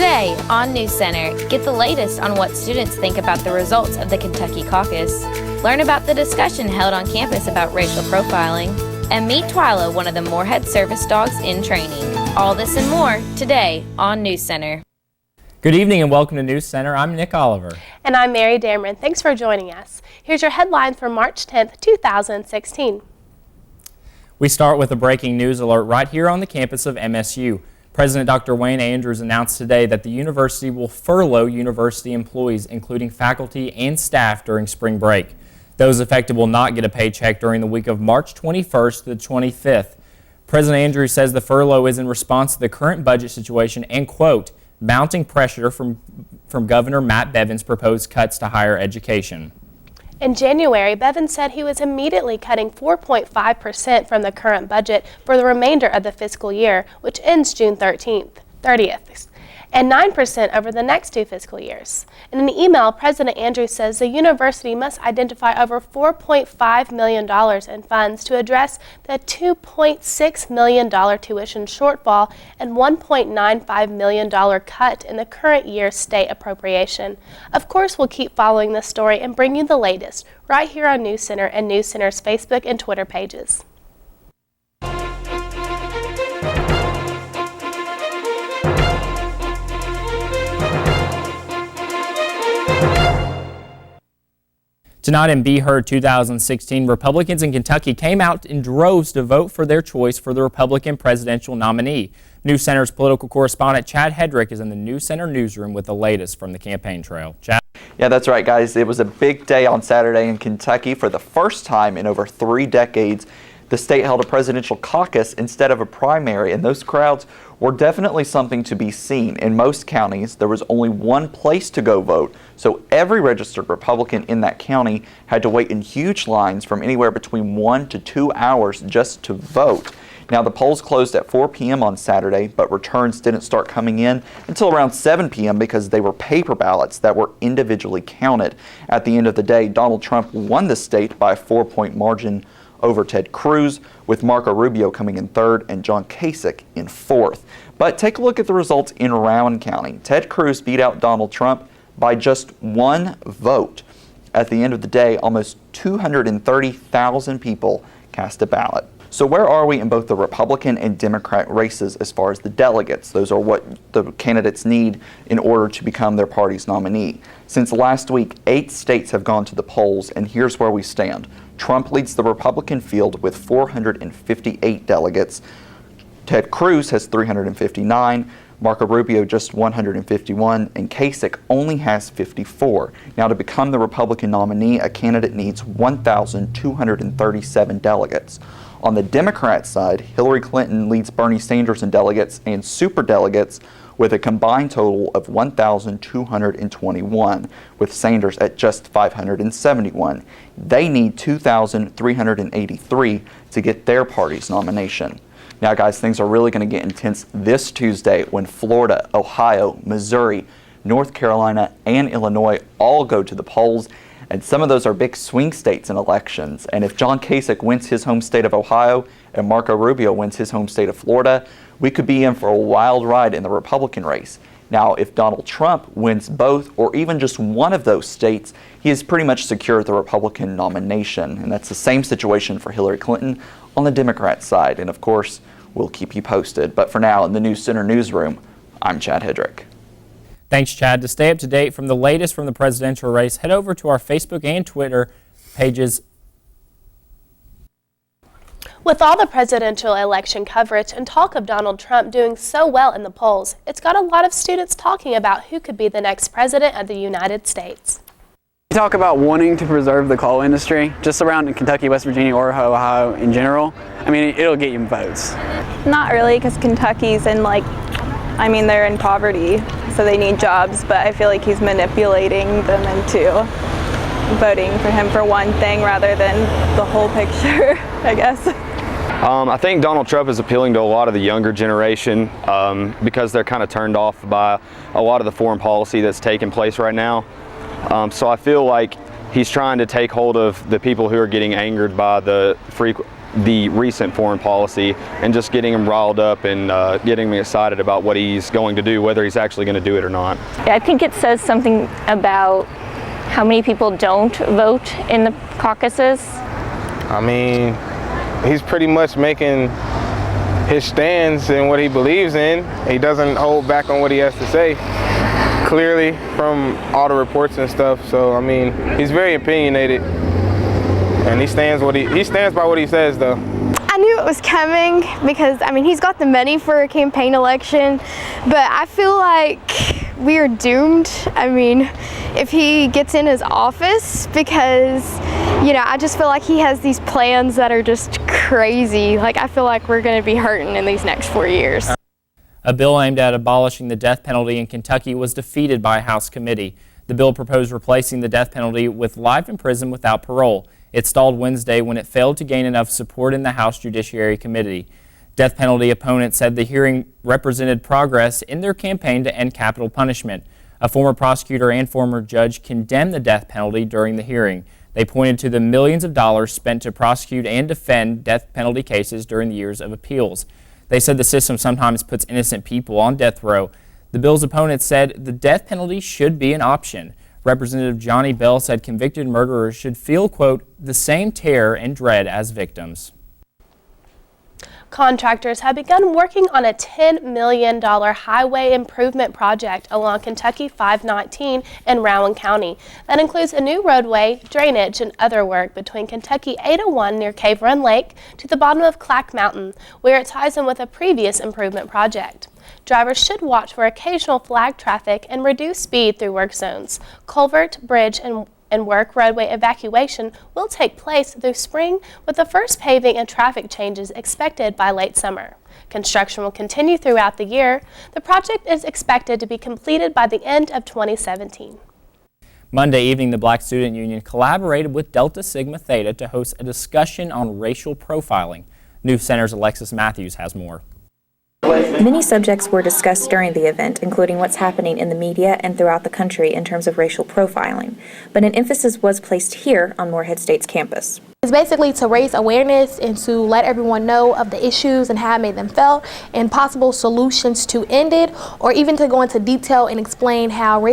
Today on NewsCenter, get the latest on what students think about the results of the Kentucky caucus. Learn about the discussion held on campus about racial profiling. And meet Twyla, one of the Moorhead service dogs in training. All this and more today on NewsCenter. Good evening and welcome to NewsCenter. I'm Nick Oliver. And I'm Mary Dameron. Thanks for joining us. Here's your headlines for March 10th, 2016. We start with a breaking news alert right here on the campus of MSU. President Dr. Wayne Andrews announced today that the university will furlough university employees, including faculty and staff, during spring break. Those affected will not get a paycheck during the week of March 21st to the 25th. President Andrews says the furlough is in response to the current budget situation and, quote, mounting pressure from Governor Matt Bevin's proposed cuts to higher education. In January, Bevin said he was immediately cutting 4.5% from the current budget for the remainder of the fiscal year, which ends June 30th, and 9% over the next two fiscal years. In an email, President Andrews says the university must identify over $4.5 million in funds to address the $2.6 million tuition shortfall and $1.95 million cut in the current year's state appropriation. Of course, we'll keep following this story and bring you the latest right here on NewsCenter and NewsCenter's Facebook and Twitter pages. Tonight in Be Heard 2016, Republicans in Kentucky came out in droves to vote for their choice for the Republican presidential nominee. NewsCenter's political correspondent Chad Hedrick is in the NewsCenter newsroom with the latest from the campaign trail. Chad? Yeah, that's right, guys. It was a big day on Saturday in Kentucky. For the first time in over 3 decades, the state held a presidential caucus instead of a primary, and those crowds were definitely something to be seen. In most counties, there was only one place to go vote, so every registered Republican in that county had to wait in huge lines from anywhere between 1 to 2 hours just to vote. Now, the polls closed at 4 p.m. on Saturday, but returns didn't start coming in until around 7 p.m. because they were paper ballots that were individually counted. At the end of the day, Donald Trump won the state by a 4-point margin over Ted Cruz, with Marco Rubio coming in third and John Kasich in fourth. But take a look at the results in Rowan County. Ted Cruz beat out Donald Trump by just 1 vote. At the end of the day, almost 230,000 people cast a ballot. So where are we in both the Republican and Democrat races as far as the delegates? Those are what the candidates need in order to become their party's nominee. Since last week, 8 states have gone to the polls, and here's where we stand. Trump leads the Republican field with 458 delegates. Ted Cruz has 359, Marco Rubio just 151, and Kasich only has 54. Now, to become the Republican nominee, a candidate needs 1,237 delegates. On the Democrat side, Hillary Clinton leads Bernie Sanders in delegates and superdelegates with a combined total of 1,221, with Sanders at just 571. They need 2,383 to get their party's nomination. Now, guys, things are really going to get intense this Tuesday when Florida, Ohio, Missouri, North Carolina, and Illinois all go to the polls. And some of those are big swing states in elections. And if John Kasich wins his home state of Ohio and Marco Rubio wins his home state of Florida, we could be in for a wild ride in the Republican race. Now, if Donald Trump wins both or even just one of those states, he has pretty much secured the Republican nomination. And that's the same situation for Hillary Clinton on the Democrat side. And of course, we'll keep you posted. But for now, in the NewsCenter newsroom, I'm Chad Hedrick. Thanks, Chad. To stay up to date from the latest from the presidential race, head over to our Facebook and Twitter pages. With all the presidential election coverage and talk of Donald Trump doing so well in the polls, it's got a lot of students talking about who could be the next president of the United States. You talk about wanting to preserve the coal industry, just around in Kentucky, West Virginia, or Ohio in general. I mean, it'll get you votes. Not really, because Kentucky's in they're in poverty, so they need jobs, but I feel like he's manipulating them into voting for him for one thing rather than the whole picture, I guess. I think Donald Trump is appealing to a lot of the younger generation because they're kind of turned off by a lot of the foreign policy that's taking place right now. So I feel like he's trying to take hold of the people who are getting angered by the the recent foreign policy and just getting him riled up and getting me excited about what he's going to do, whether he's actually going to do it or not. I think it says something about how many people don't vote in the caucuses. I mean, he's pretty much making his stands and what he believes in. He doesn't hold back on what he has to say, clearly from all the reports and stuff. So I mean, he's very opinionated, and he stands by what he says, though. I knew it was coming because, I mean, he's got the money for a campaign election, but I feel like we are doomed. I mean, if he gets in his office, because, you know, I just feel like he has these plans that are just crazy. Like, I feel like we're going to be hurting in these next 4 years. A bill aimed at abolishing the death penalty in Kentucky was defeated by a House committee. The bill proposed replacing the death penalty with life in prison without parole. It stalled Wednesday when it failed to gain enough support in the House Judiciary Committee. Death penalty opponents said the hearing represented progress in their campaign to end capital punishment. A former prosecutor and former judge condemned the death penalty during the hearing. They pointed to the millions of dollars spent to prosecute and defend death penalty cases during the years of appeals. They said the system sometimes puts innocent people on death row. The bill's opponents said the death penalty should be an option. Representative Johnny Bell said convicted murderers should feel, quote, the same terror and dread as victims. Contractors have begun working on a $10 million highway improvement project along Kentucky 519 in Rowan County. That includes a new roadway, drainage, and other work between Kentucky 801 near Cave Run Lake to the bottom of Clack Mountain, where it ties in with a previous improvement project. Drivers should watch for occasional flag traffic and reduce speed through work zones. Culvert, bridge, and work roadway evacuation will take place through spring, with the first paving and traffic changes expected by late summer. Construction will continue throughout the year. The project is expected to be completed by the end of 2017. Monday evening, the Black Student Union collaborated with Delta Sigma Theta to host a discussion on racial profiling. NewsCenter's Alexis Matthews has more. Many subjects were discussed during the event, including what's happening in the media and throughout the country in terms of racial profiling, but an emphasis was placed here on Morehead State's campus. It's basically to raise awareness and to let everyone know of the issues and how it made them felt and possible solutions to end it, or even to go into detail and explain how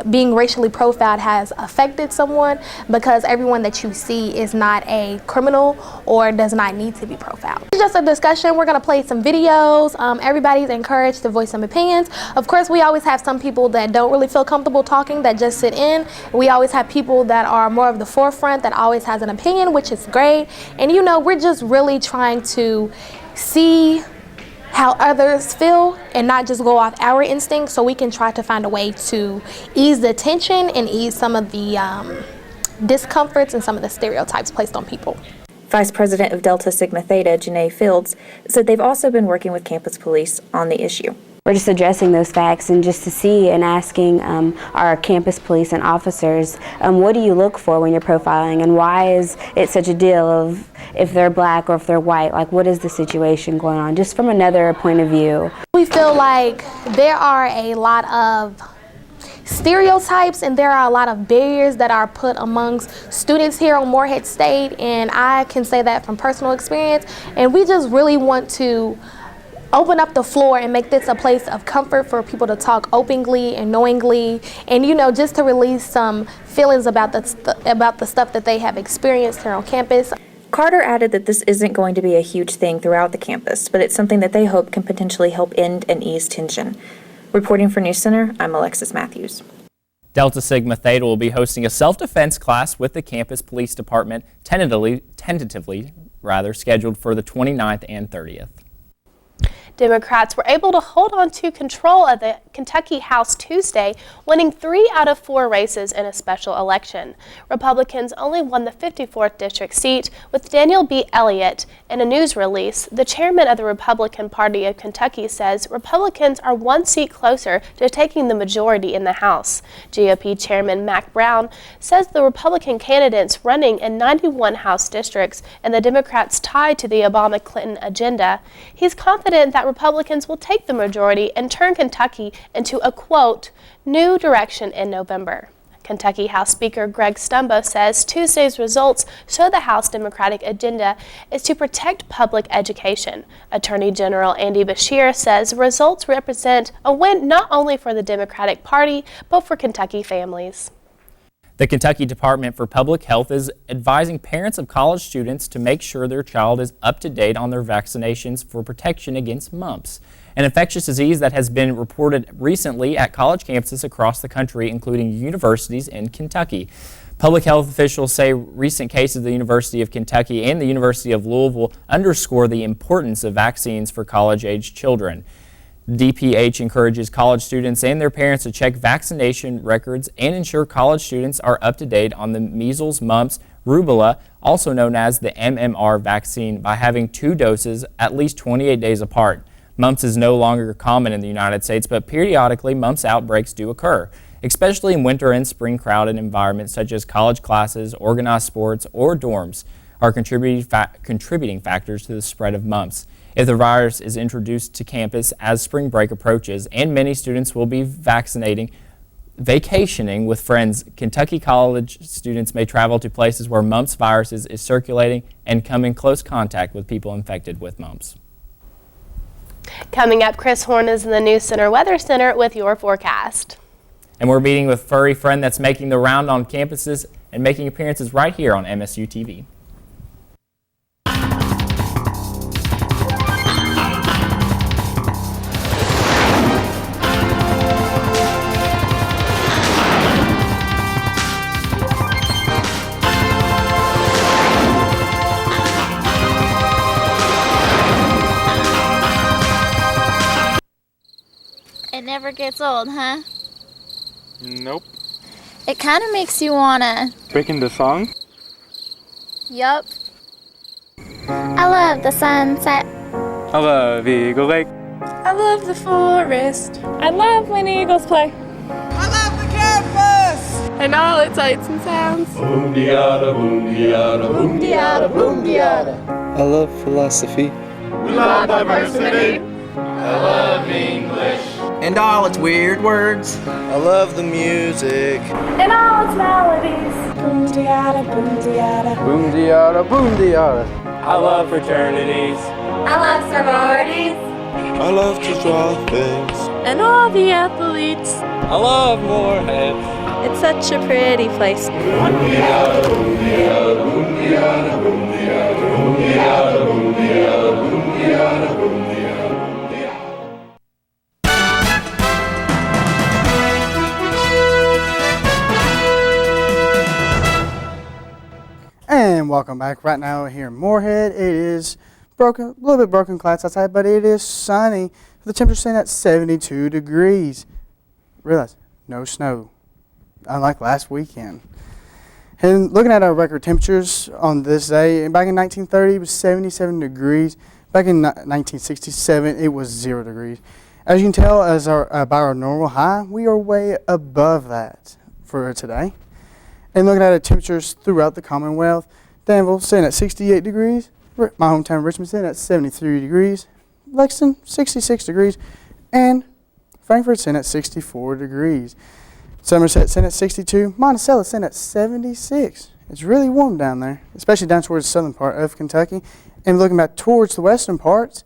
being racially profiled has affected someone, because everyone that you see is not a criminal or does not need to be profiled. It's just a discussion. We're going to play some videos. Everybody's encouraged to voice some opinions. Of course, we always have some people that don't really feel comfortable talking, that just sit in. We always have people that are more of the forefront, that always has an opinion, which is great. And you know, we're just really trying to see how others feel and not just go off our instincts, so we can try to find a way to ease the tension and ease some of the discomforts and some of the stereotypes placed on people. Vice President of Delta Sigma Theta, Janae Fields, said they've also been working with campus police on the issue. We're just addressing those facts and just to see and asking our campus police and officers, what do you look for when you're profiling, and why is it such a deal of if they're black or if they're white? Like, what is the situation going on, just from another point of view? We feel like there are a lot of stereotypes and there are a lot of barriers that are put amongst students here on Morehead State, and I can say that from personal experience, and we just really want to open up the floor and make this a place of comfort for people to talk openly and knowingly, and you know, just to release some feelings about the stuff that they have experienced here on campus. Carter added that this isn't going to be a huge thing throughout the campus, but it's something that they hope can potentially help end and ease tension. Reporting for NewsCenter, I'm Alexis Matthews. Delta Sigma Theta will be hosting a self-defense class with the campus police department, tentatively scheduled for the 29th and 30th. Democrats were able to hold on to control of the Kentucky House Tuesday, winning 3 out of 4 races in a special election. Republicans only won the 54th district seat, with Daniel B. Elliott. In a news release, the chairman of the Republican Party of Kentucky says Republicans are 1 seat closer to taking the majority in the House. GOP Chairman Mac Brown says the Republican candidates running in 91 House districts and the Democrats tied to the Obama-Clinton agenda. He's confident that Republicans will take the majority and turn Kentucky into a, quote, new direction in November. Kentucky House Speaker Greg Stumbo says Tuesday's results show the House Democratic agenda is to protect public education. Attorney General Andy Beshear says results represent a win not only for the Democratic Party, but for Kentucky families. The Kentucky Department for Public Health is advising parents of college students to make sure their child is up to date on their vaccinations for protection against mumps, an infectious disease that has been reported recently at college campuses across the country, including universities in Kentucky. Public health officials say recent cases of the University of Kentucky and the University of Louisville underscore the importance of vaccines for college-age children. DPH encourages college students and their parents to check vaccination records and ensure college students are up to date on the measles, mumps, rubella, also known as the MMR vaccine, by having 2 doses at least 28 days apart. Mumps is no longer common in the United States, but periodically mumps outbreaks do occur, especially in winter and spring crowded environments such as college classes, organized sports, or dorms are contributing factors to the spread of mumps. If the virus is introduced to campus as spring break approaches and many students will be vacationing with friends, Kentucky college students may travel to places where mumps viruses is circulating and come in close contact with people infected with mumps. Coming up, Chris Horn is in the NewsCenter Weather Center with your forecast. And we're meeting with furry friend that's making the round on campuses and making appearances right here on MSU TV. It never gets old, huh? Nope. It kind of makes you wanna... Breaking the song? Yup. I love the sunset. I love Eagle Lake. I love the forest. I love when eagles play. I love the campus! And all its sights and sounds. Boom-de-yada, boom-de-yada, boom-de-yada, boom-de-yada. I love philosophy. We love diversity. I love English. And all its weird words. I love the music. And all its melodies. Boom-de-yada, boom-de-yada. Boom-de-yada, boom-de-yada. I love fraternities. I love sororities. I love to draw things. And all the athletes. I love Moorhead. It's such a pretty place. Boom-de-yada, boom-de-yada, boom-de-yada, boom-de-yada, boom-de-yada, boom-de-yada, boom-de-yada, boom-de-yada. And welcome back. Right now here in Moorhead, it is a little bit broken clouds outside, but it is sunny. The temperature sitting at 72 degrees. Realize, no snow, unlike last weekend. And looking at our record temperatures on this day, back in 1930 it was 77 degrees. Back in 1967 it was 0 degrees. As you can tell, by our normal high, we are way above that for today. And looking at the temperatures throughout the Commonwealth, Danville sitting at 68 degrees, my hometown Richmond sitting at 73 degrees, Lexington 66 degrees, and Frankfort sitting at 64 degrees. Somerset sitting at 62, Monticello sitting at 76. It's really warm down there, especially down towards the southern part of Kentucky. And looking back towards the western parts,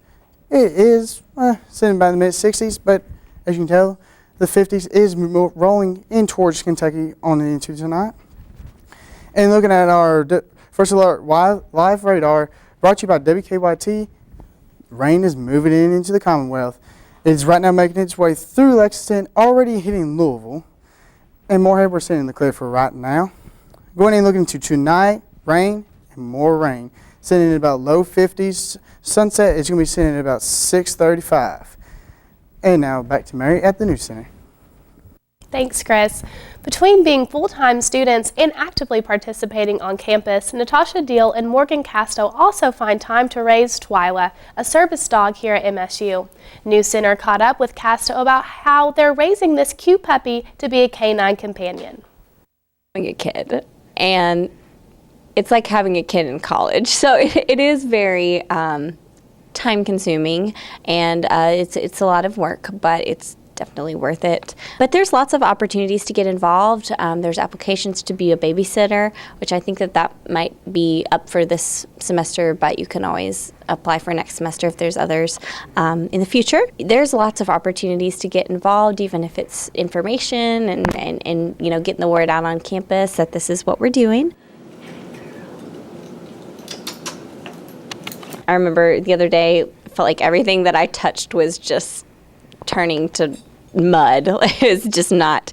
it is sitting by the mid-60s, but as you can tell, the 50s is rolling in towards Kentucky on into tonight. And looking at our first alert live radar, brought to you by WKYT, rain is moving into the Commonwealth. It's right now making its way through Lexington, already hitting Louisville. And Moorhead, we're sitting in the clear for right now. Going in looking to tonight, rain and more rain. Sitting in about low 50s. Sunset is going to be sitting at about 6:35. And now back to Mary at the NewsCenter. Thanks, Chris. Between being full-time students and actively participating on campus, Natasha Deal and Morgan Casto also find time to raise Twyla, a service dog here at MSU. NewsCenter caught up with Casto about how they're raising this cute puppy to be a canine companion. A kid, and it's like having a kid in college, so it is very time-consuming, and it's a lot of work, but it's definitely worth it. But there's lots of opportunities to get involved. There's applications to be a babysitter, which I think that might be up for this semester, but you can always apply for next semester if there's others in the future. There's lots of opportunities to get involved, even if it's information and you know, getting the word out on campus that this is what we're doing. I remember the other day, I felt like everything that I touched was just turning to mud. It was just not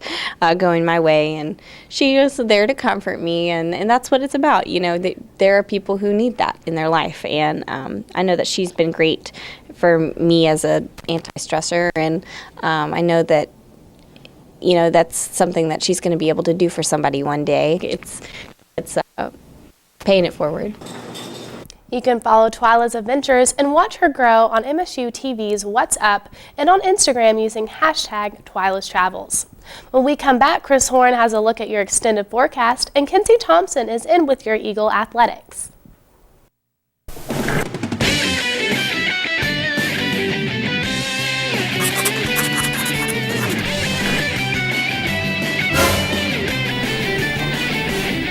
going my way, and she was there to comfort me, and that's what it's about. You know, there are people who need that in their life, and I know that she's been great for me as a anti-stressor, and I know that, you know, that's something that she's going to be able to do for somebody one day. It's paying it forward. You can follow Twyla's adventures and watch her grow on MSU TV's What's Up and on Instagram using hashtag Twyla's Travels. When we come back, Chris Horn has a look at your extended forecast, and Kenzie Thompson is in with your Eagle Athletics.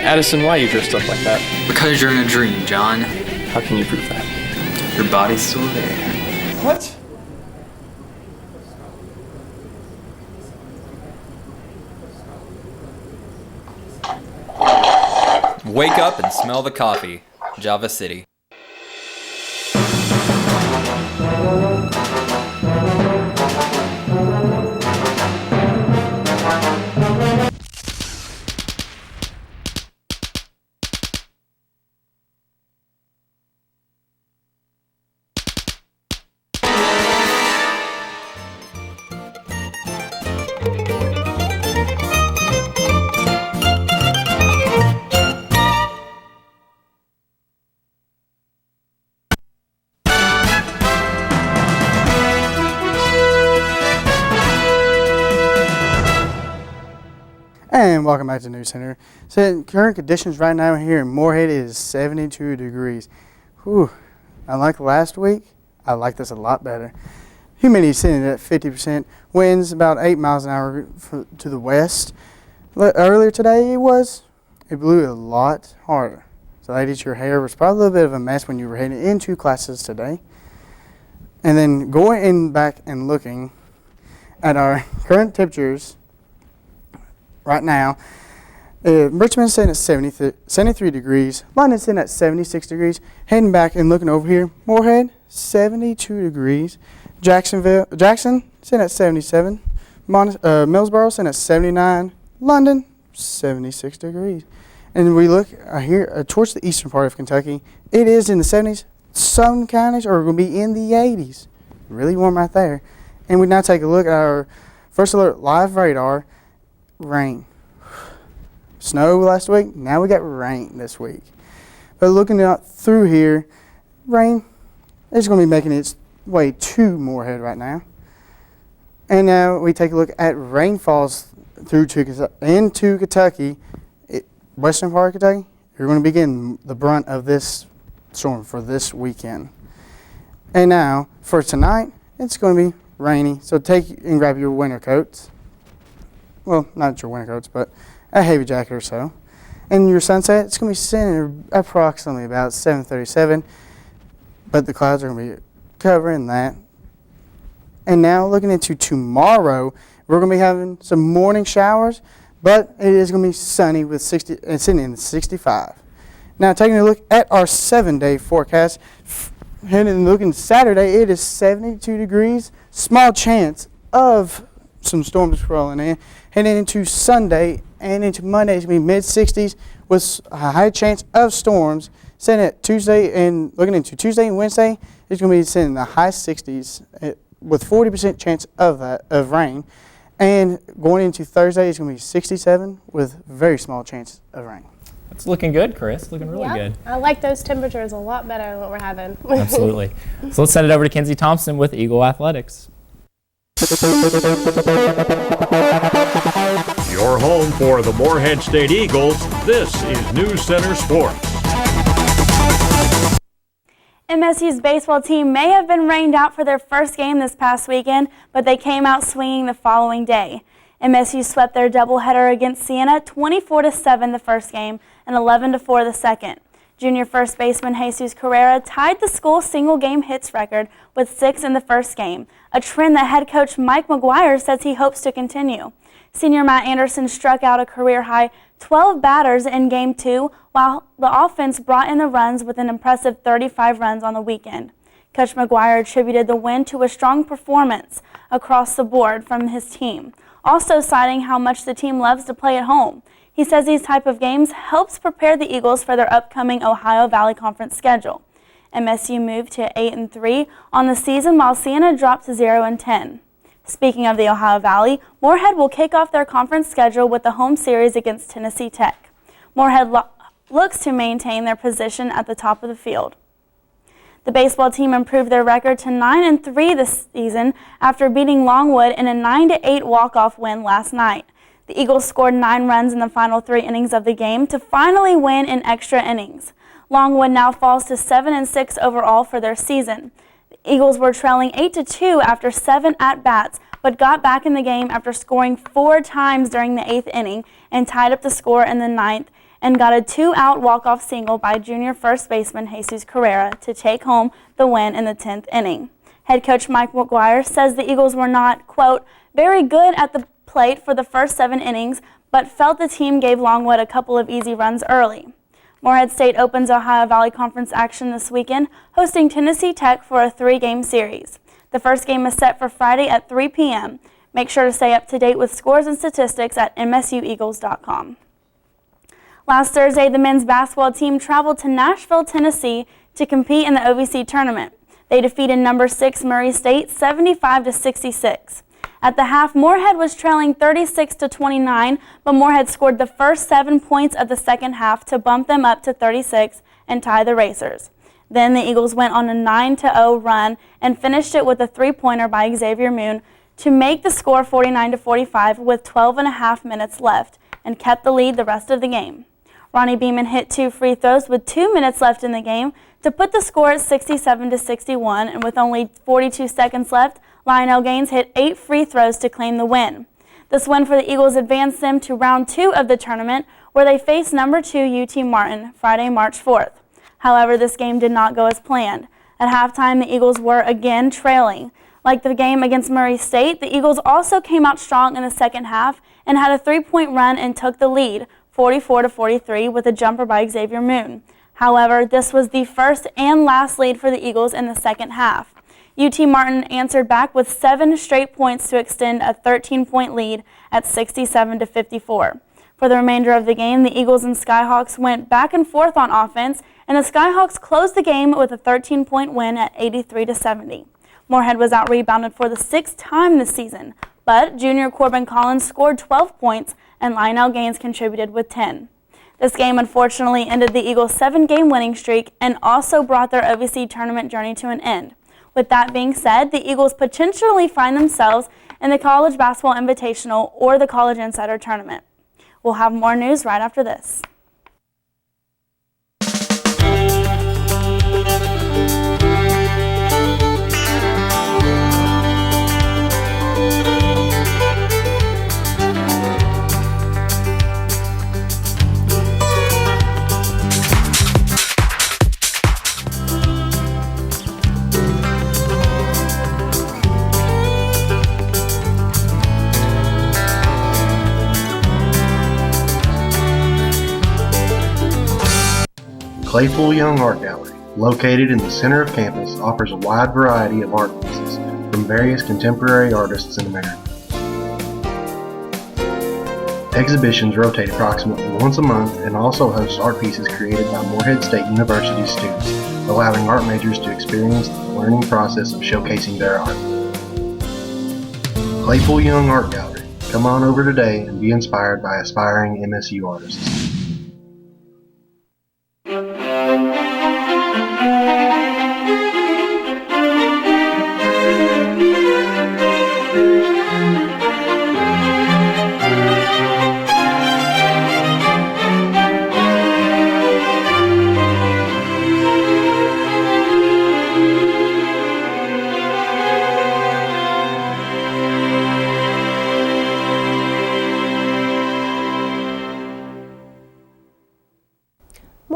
Addison, why are you dressed up like that? Because you're in a dream, John. How can you prove that? Your body's still there. What? Wake up and smell the coffee. Java City. And welcome back to NewsCenter. So current conditions right now here in Moorhead is 72 degrees. Whew. Unlike last week, I like this a lot better. Humidity sitting at 50%. Winds about 8 miles an hour to the west. Earlier today it blew a lot harder. So ladies, your hair was probably a little bit of a mess when you were heading into classes today. And then going in back and looking at our current temperatures right now, Richmond's sitting at 73 degrees. London's sitting at 76 degrees. Heading back and looking over here, Moorhead, 72 degrees. Jackson sitting at 77. Millsboro sitting at 79. London, 76 degrees. And we look here towards the eastern part of Kentucky. It is in the 70s. Some counties are going to be in the 80s. Really warm right there. And we now take a look at our first alert live radar. Rain. Snow last week, now we got rain this week. But looking out through here, rain is going to be making its way to Moorhead right now. And now we take a look at rainfalls into Kentucky, western part of Kentucky. You're going to be getting the brunt of this storm for this weekend. And now for tonight, it's going to be rainy, so take and grab your winter coats. Well, not your winter coats, but a heavy jacket or so. And your sunset, it's going to be sitting at approximately about 7:37, but the clouds are going to be covering that. And now looking into tomorrow, we're going to be having some morning showers, but it is going to be sunny with sitting in 65. Now taking a look at our 7-day forecast, heading and looking Saturday, it is 72 degrees, small chance of some storms rolling in. Heading into Sunday and into Monday, it's going to be mid-60s with a high chance of storms. Sitting at Tuesday and looking into Tuesday and Wednesday, it's going to be sitting in the high 60s with 40% chance of rain. And going into Thursday, it's going to be 67 with very small chance of rain. It's looking good, Chris. Looking really good. I like those temperatures a lot better than what we're having. Absolutely. So let's send it over to Kenzie Thompson with Eagle Athletics. Your home for the Moorhead State Eagles, this is NewsCenter Sports. MSU's baseball team may have been rained out for their first game this past weekend, but they came out swinging the following day. MSU swept their doubleheader against Siena 24-7 the first game and 11-4 the second. Junior first baseman Jesus Carrera tied the school's single-game hits record with 6 in the first game, a trend that head coach Mike McGuire says he hopes to continue. Senior Matt Anderson struck out a career-high 12 batters in Game 2, while the offense brought in the runs with an impressive 35 runs on the weekend. Coach McGuire attributed the win to a strong performance across the board from his team, also citing how much the team loves to play at home. He says these type of games helps prepare the Eagles for their upcoming Ohio Valley Conference schedule. MSU moved to 8-3 on the season, while Siena dropped to 0-10. Speaking of the Ohio Valley, Moorhead will kick off their conference schedule with the home series against Tennessee Tech. Moorhead looks to maintain their position at the top of the field. The baseball team improved their record to 9-3 this season after beating Longwood in a 9-8 walk-off win last night. The Eagles scored 9 runs in the final 3 innings of the game to finally win in extra innings. Longwood now falls to 7-6 overall for their season. The Eagles were trailing 8-2 after 7 at-bats, but got back in the game after scoring 4 times during the 8th inning and tied up the score in the 9th and got a 2-out walk-off single by junior first baseman Jesus Carrera to take home the win in the 10th inning. Head coach Mike McGuire says the Eagles were not, quote, very good at the plate for the first 7 innings, but felt the team gave Longwood a couple of easy runs early. Moorhead State opens Ohio Valley Conference action this weekend, hosting Tennessee Tech for a 3-game series. The first game is set for Friday at 3 p.m. Make sure to stay up to date with scores and statistics at msueagles.com. Last Thursday, the men's basketball team traveled to Nashville, Tennessee to compete in the OVC tournament. They defeated number 6 Murray State 75-66. At the half, Moorhead was trailing 36-29, but Moorhead scored the first 7 points of the second half to bump them up to 36 and tie the Racers. Then the Eagles went on a 9-0 run and finished it with a 3-pointer by Xavier Moon to make the score 49-45 with 12.5 minutes left and kept the lead the rest of the game. Ronnie Beeman hit 2 free throws with 2 minutes left in the game to put the score at 67-61, and with only 42 seconds left, Lionel Gaines hit 8 free throws to claim the win. This win for the Eagles advanced them to round 2 of the tournament, where they face number 2 UT Martin Friday, March 4th. However, this game did not go as planned. At halftime, the Eagles were again trailing. Like the game against Murray State, the Eagles also came out strong in the second half and had a 3-point run and took the lead, 44-43, with a jumper by Xavier Moon. However, this was the first and last lead for the Eagles in the second half. UT Martin answered back with 7 straight points to extend a 13-point lead at 67-54. For the remainder of the game, the Eagles and Skyhawks went back and forth on offense, and the Skyhawks closed the game with a 13-point win at 83-70. Moorhead was out-rebounded for the 6th time this season, but junior Corbin Collins scored 12 points and Lionel Gaines contributed with 10. This game unfortunately ended the Eagles' 7-game winning streak and also brought their OVC tournament journey to an end. With that being said, the Eagles potentially find themselves in the College Basketball Invitational or the College Insider Tournament. We'll have more news right after this. Claypool Young Art Gallery, located in the center of campus, offers a wide variety of art pieces from various contemporary artists in America. Exhibitions rotate approximately once a month and also host art pieces created by Moorhead State University students, allowing art majors to experience the learning process of showcasing their art. Claypool Young Art Gallery. Come on over today and be inspired by aspiring MSU artists.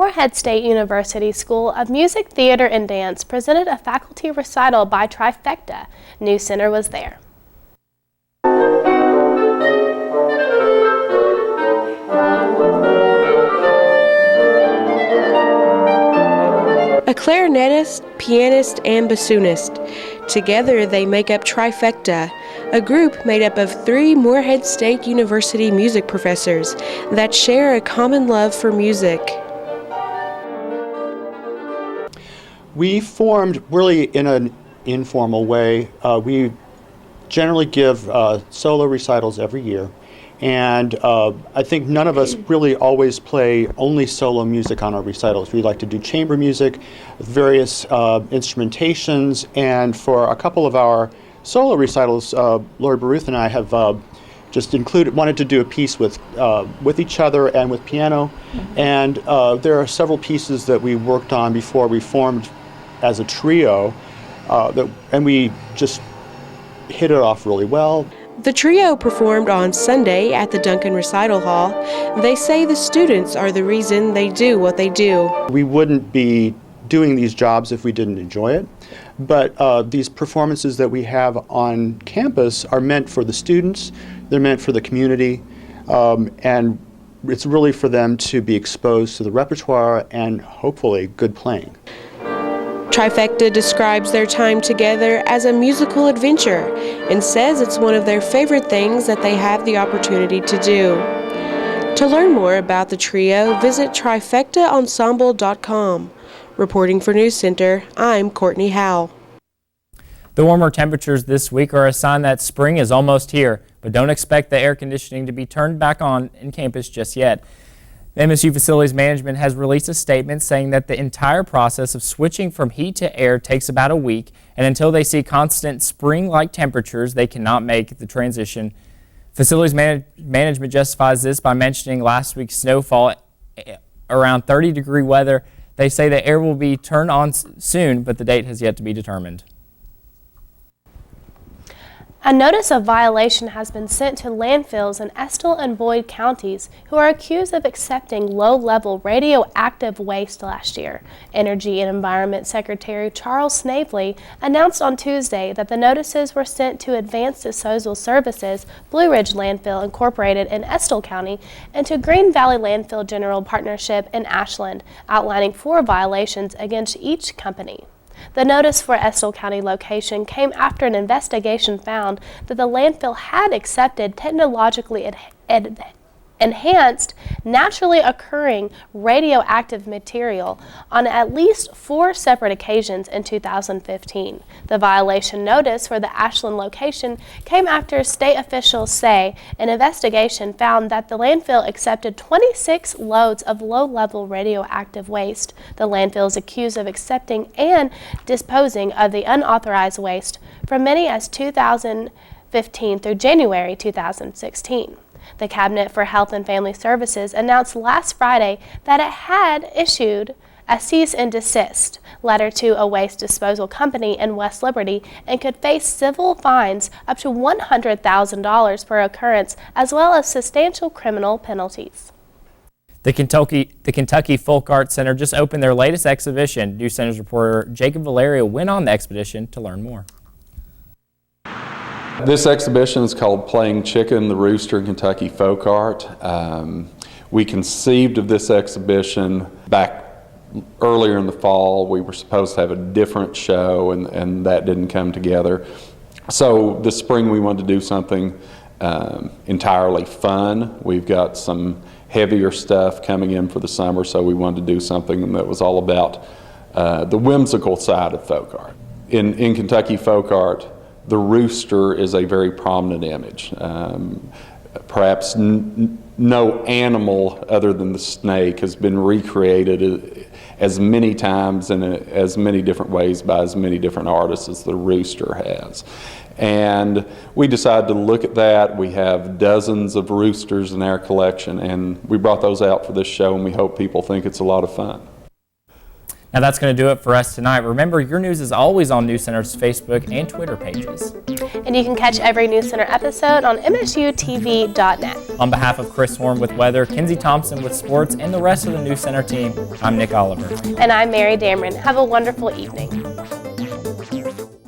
Morehead State University School of Music, Theater, and Dance presented a faculty recital by Trifecta. NewsCenter was there. A clarinetist, pianist, and bassoonist. Together they make up Trifecta, a group made up of 3 Morehead State University music professors that share a common love for music. We formed really in an informal way. We generally give solo recitals every year. And I think none of us really always play only solo music on our recitals. We like to do chamber music, various instrumentations, and for a couple of our solo recitals, Lori Baruth and I have just wanted to do a piece with each other and with piano. And there are several pieces that we worked on before we formed as a trio, and we just hit it off really well. The trio performed on Sunday at the Duncan Recital Hall. They say the students are the reason they do what they do. We wouldn't be doing these jobs if we didn't enjoy it, but these performances that we have on campus are meant for the students, they're meant for the community, and it's really for them to be exposed to the repertoire and hopefully good playing. Trifecta describes their time together as a musical adventure and says it's one of their favorite things that they have the opportunity to do. To learn more about the trio, visit trifectaensemble.com. Reporting for NewsCenter, I'm Courtney Howell. The warmer temperatures this week are a sign that spring is almost here, but don't expect the air conditioning to be turned back on in campus just yet. The MSU Facilities Management has released a statement saying that the entire process of switching from heat to air takes about a week, and until they see constant spring-like temperatures, they cannot make the transition. Facilities Management justifies this by mentioning last week's snowfall around 30-degree weather. They say the air will be turned on soon, but the date has yet to be determined. A notice of violation has been sent to landfills in Estill and Boyd counties who are accused of accepting low-level radioactive waste last year. Energy and Environment Secretary Charles Snavely announced on Tuesday that the notices were sent to Advanced Disposal Services, Blue Ridge Landfill Incorporated in Estill County, and to Green Valley Landfill General Partnership in Ashland, outlining 4 violations against each company. The notice for Estill County location came after an investigation found that the landfill had accepted technologically enhanced, naturally occurring radioactive material on at least 4 separate occasions in 2015. The violation notice for the Ashland location came after state officials say an investigation found that the landfill accepted 26 loads of low-level radioactive waste. The landfill is accused of accepting and disposing of the unauthorized waste from many as 2015 through January 2016. The Cabinet for Health and Family Services announced last Friday that it had issued a cease and desist letter to a waste disposal company in West Liberty and could face civil fines up to $100,000 per occurrence, as well as substantial criminal penalties. The Kentucky Folk Arts Center just opened their latest exhibition. NewsCenter's reporter Jacob Valerio went on the expedition to learn more. This exhibition is called Playing Chicken, the Rooster in Kentucky Folk Art. We conceived of this exhibition back earlier in the fall. We were supposed to have a different show, and that didn't come together. So this spring we wanted to do something entirely fun. We've got some heavier stuff coming in for the summer, so we wanted to do something that was all about the whimsical side of folk art. In Kentucky folk art, the rooster is a very prominent image. Perhaps no animal other than the snake has been recreated as many times in as many different ways by as many different artists as the rooster has. And we decided to look at that. We have dozens of roosters in our collection, and we brought those out for this show, and we hope people think it's a lot of fun. Now that's going to do it for us tonight. Remember, your news is always on NewsCenter's Facebook and Twitter pages. And you can catch every NewsCenter episode on msutv.net. On behalf of Chris Horn with weather, Kenzie Thompson with sports, and the rest of the NewsCenter team, I'm Nick Oliver. And I'm Mary Dameron. Have a wonderful evening.